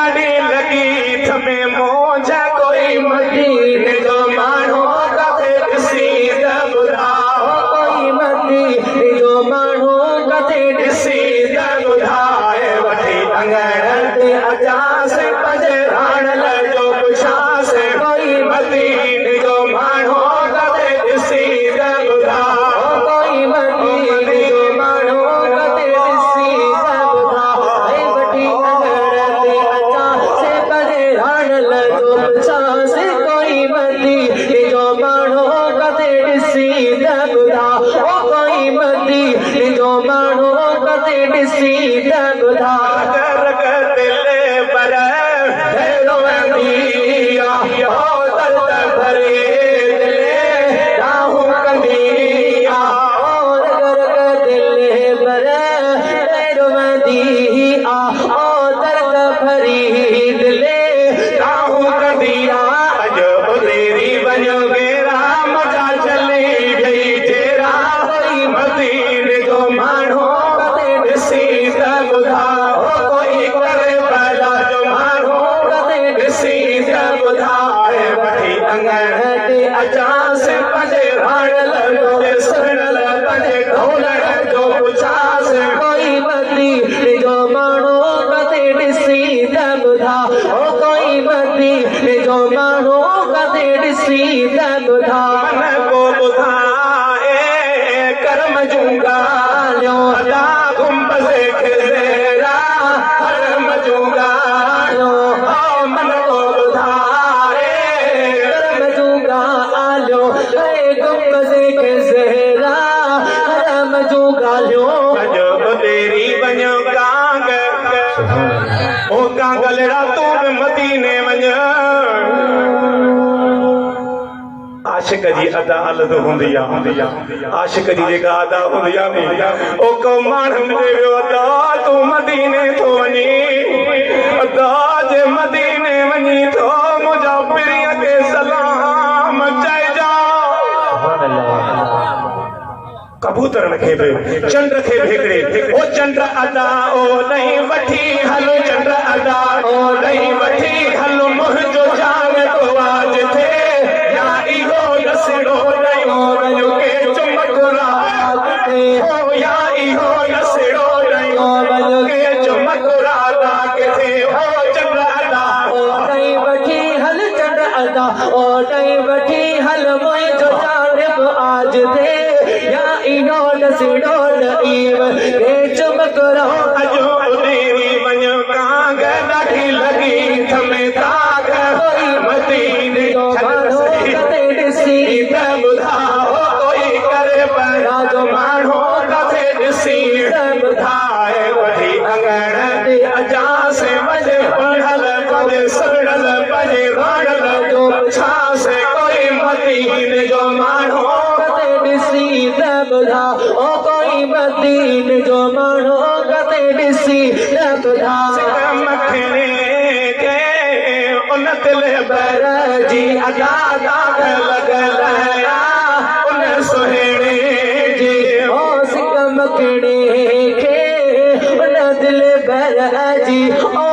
ॾाढी लॻी थमे मोजा कोई मदीने जो माण्हू किथे ॾिसी त ॿुधाओ कोई मदीने जो माण्हू किथे ॾिसी त ॿुधाए वठी अंगण ते अचांसि पजराण जो पुछांसि कोई मदीने जो माण्हू किथे ॾिसी त ॿुधाओ कोई मदीने जो माण्हू किथे ॾिसी त ॿुधाए वठी अंगण ते अचांसि पजराण जो पुछांसि कोई मदीने जो माण्हू किथे ॾिसी त ॿुधाओ कोई मदीने जो माण्हू किथे ॾिसी त ॿुधाए आशिक जी अदा अलग हुंदी आशिक जी जेका अदा हुंदी ओ को माण्हू वियो अदा तू मदीने थो वञी अदा जे मदीने वञी थो मुंहिंजा पिरीअ खे सलाम चइजा कबूतरन खे बि चंड खे भेकड़े ओ चंड अदा ओ नहीं वठी हलो चंड अदा ओ नहीं वठी हलो मुंहिंजो जान तो आज थे जी अदा दाग लगलाया उन सुहेणे जी ओ सिक मखणे के उन दिल भर जी ओ